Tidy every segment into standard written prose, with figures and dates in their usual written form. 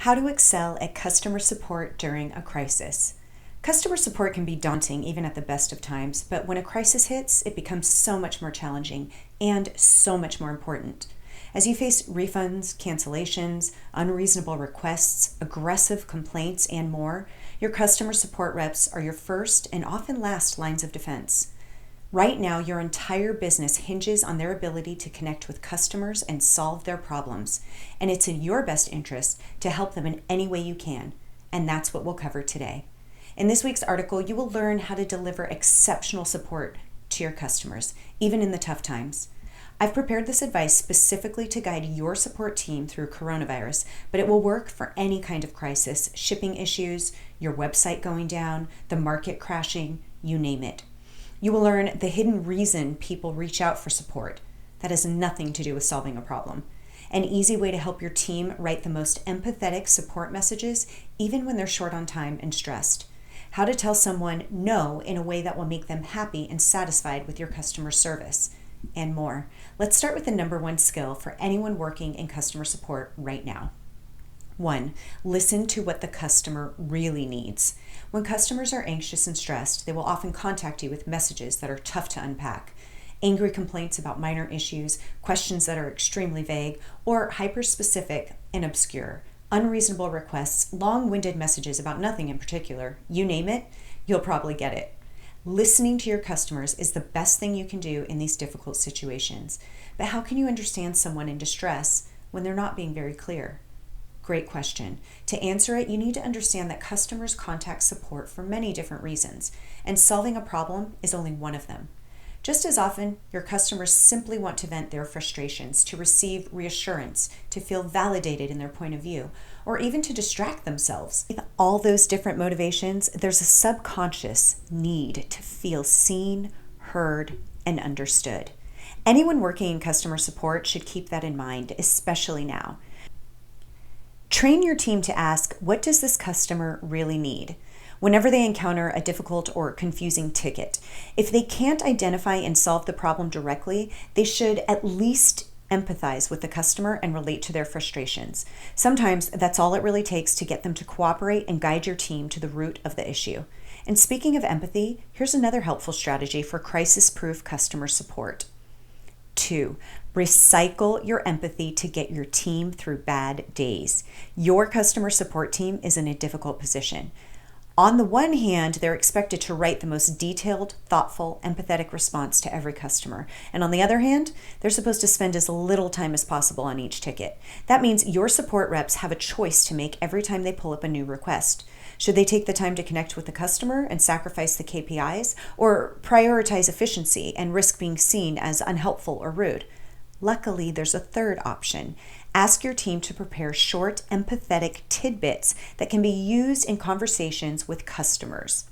How to excel at customer support during a crisis. Customer support can be daunting even at the best of times, but when a crisis hits, it becomes so much more challenging and so much more important. As you face refunds, cancellations, unreasonable requests, aggressive complaints, and more, your customer support reps are your first and often last lines of defense. Right now, your entire business hinges on their ability to connect with customers and solve their problems, and it's in your best interest to help them in any way you can, and that's what we'll cover today. In this week's article, you will learn how to deliver exceptional support to your customers, even in the tough times. I've prepared this advice specifically to guide your support team through coronavirus, but it will work for any kind of crisis, shipping issues, your website going down, the market crashing, you name it. You will learn the hidden reason people reach out for support. That has nothing to do with solving a problem. An easy way to help your team write the most empathetic support messages, even when they're short on time and stressed. How to tell someone no in a way that will make them happy and satisfied with your customer service, and more. Let's start with the number one skill for anyone working in customer support right now. 1. Listen to what the customer really needs. When customers are anxious and stressed, they will often contact you with messages that are tough to unpack. Angry complaints about minor issues, questions that are extremely vague, or hyper-specific and obscure. Unreasonable requests, long-winded messages about nothing in particular. You name it, you'll probably get it. Listening to your customers is the best thing you can do in these difficult situations. But how can you understand someone in distress when they're not being very clear? Great question. To answer it, you need to understand that customers contact support for many different reasons, and solving a problem is only one of them. Just as often, your customers simply want to vent their frustrations, to receive reassurance, to feel validated in their point of view, or even to distract themselves. In all those different motivations, there's a subconscious need to feel seen, heard, and understood. Anyone working in customer support should keep that in mind, especially now. Train your team to ask, what does this customer really need? Whenever they encounter a difficult or confusing ticket, if they can't identify and solve the problem directly, they should at least empathize with the customer and relate to their frustrations. Sometimes that's all it really takes to get them to cooperate and guide your team to the root of the issue. And speaking of empathy, here's another helpful strategy for crisis-proof customer support. 2. Recycle your empathy to get your team through bad days. Your customer support team is in a difficult position. On the one hand, they're expected to write the most detailed, thoughtful, empathetic response to every customer. And on the other hand, they're supposed to spend as little time as possible on each ticket. That means your support reps have a choice to make every time they pull up a new request. Should they take the time to connect with the customer and sacrifice the KPIs, or prioritize efficiency and risk being seen as unhelpful or rude? Luckily, there's a third option. Ask your team to prepare short, empathetic tidbits that can be used in conversations with customers.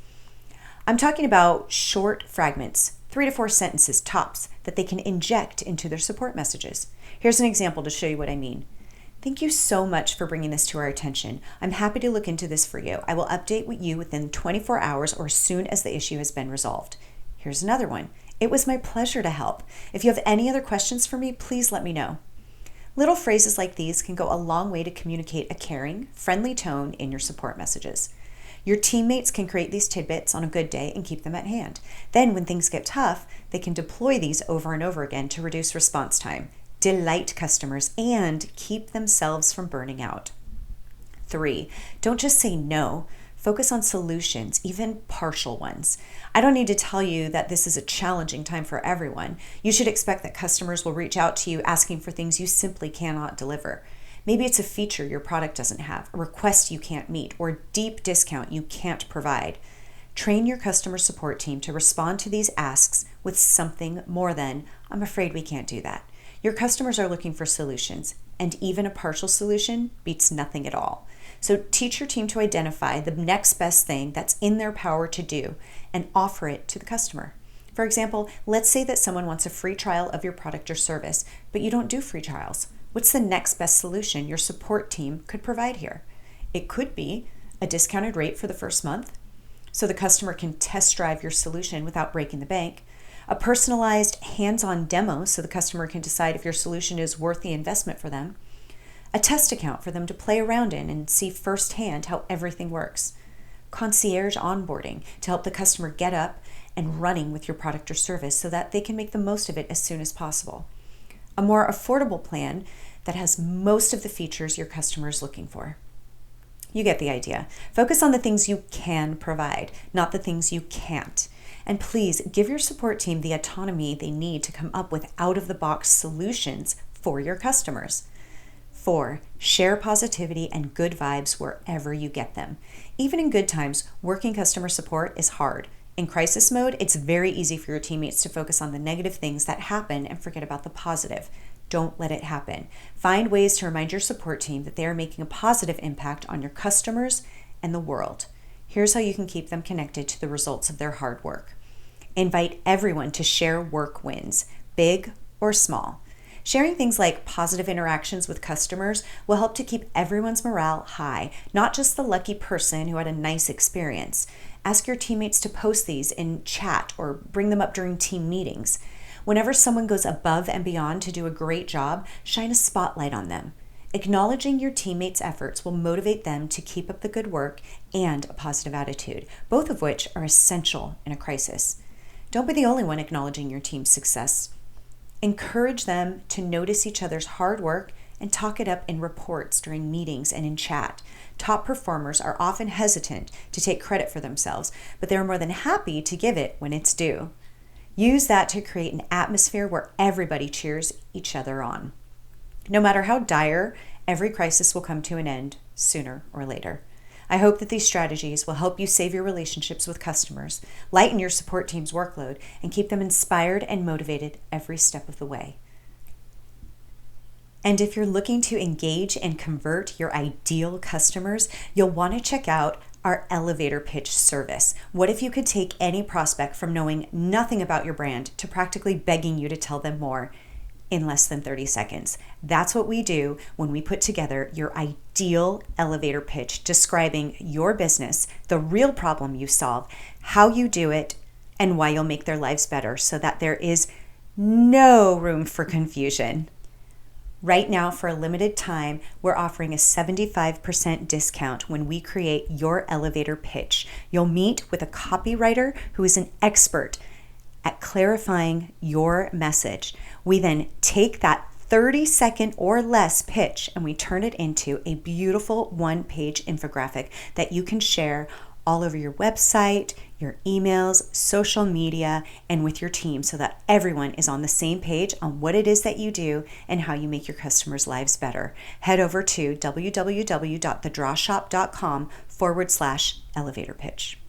I'm talking about short fragments, 3 to 4 sentences tops, that they can inject into their support messages. Here's an example to show you what I mean. Thank you so much for bringing this to our attention. I'm happy to look into this for you. I will update with you within 24 hours or as soon as the issue has been resolved. Here's another one. It was my pleasure to help. If you have any other questions for me, please let me know. Little phrases like these can go a long way to communicate a caring, friendly tone in your support messages. Your teammates can create these tidbits on a good day and keep them at hand. Then when things get tough, they can deploy these over and over again to reduce response time, delight customers, and keep themselves from burning out. 3, don't just say no. Focus on solutions, even partial ones. I don't need to tell you that this is a challenging time for everyone. You should expect that customers will reach out to you asking for things you simply cannot deliver. Maybe it's a feature your product doesn't have, a request you can't meet, or a deep discount you can't provide. Train your customer support team to respond to these asks with something more than, I'm afraid we can't do that. Your customers are looking for solutions, and even a partial solution beats nothing at all. So teach your team to identify the next best thing that's in their power to do and offer it to the customer. For example, let's say that someone wants a free trial of your product or service, but you don't do free trials. What's the next best solution your support team could provide here? It could be a discounted rate for the first month, so the customer can test drive your solution without breaking the bank, a personalized hands-on demo so the customer can decide if your solution is worth the investment for them, a test account for them to play around in and see firsthand how everything works, concierge onboarding to help the customer get up and running with your product or service so that they can make the most of it as soon as possible, a more affordable plan that has most of the features your customer is looking for. You get the idea. Focus on the things you can provide, not the things you can't. And please give your support team the autonomy they need to come up with out-of-the-box solutions for your customers. 4, share positivity and good vibes wherever you get them. Even in good times, working customer support is hard. In crisis mode, it's very easy for your teammates to focus on the negative things that happen and forget about the positive. Don't let it happen. Find ways to remind your support team that they are making a positive impact on your customers and the world. Here's how you can keep them connected to the results of their hard work. Invite everyone to share work wins, big or small. Sharing things like positive interactions with customers will help to keep everyone's morale high, not just the lucky person who had a nice experience. Ask your teammates to post these in chat or bring them up during team meetings. Whenever someone goes above and beyond to do a great job, shine a spotlight on them. Acknowledging your teammates' efforts will motivate them to keep up the good work and a positive attitude, both of which are essential in a crisis. Don't be the only one acknowledging your team's success. Encourage them to notice each other's hard work and talk it up in reports during meetings and in chat. Top performers are often hesitant to take credit for themselves, but they're more than happy to give it when it's due. Use that to create an atmosphere where everybody cheers each other on. No matter how dire, every crisis will come to an end sooner or later. I hope that these strategies will help you save your relationships with customers, lighten your support team's workload, and keep them inspired and motivated every step of the way. And if you're looking to engage and convert your ideal customers, you'll want to check out our elevator pitch service. What if you could take any prospect from knowing nothing about your brand to practically begging you to tell them more in less than 30 seconds? That's what we do when we put together your ideal elevator pitch describing your business, the real problem you solve, how you do it, and why you'll make their lives better so that there is no room for confusion. Right now, for a limited time, we're offering a 75% discount when we create your elevator pitch. You'll meet with a copywriter who is an expert at clarifying your message. We then take that 30-second or less pitch and we turn it into a beautiful one-page infographic that you can share all over your website, your emails, social media, and with your team so that everyone is on the same page on what it is that you do and how you make your customers' lives better. Head over to www.thedrawshop.com/elevator pitch.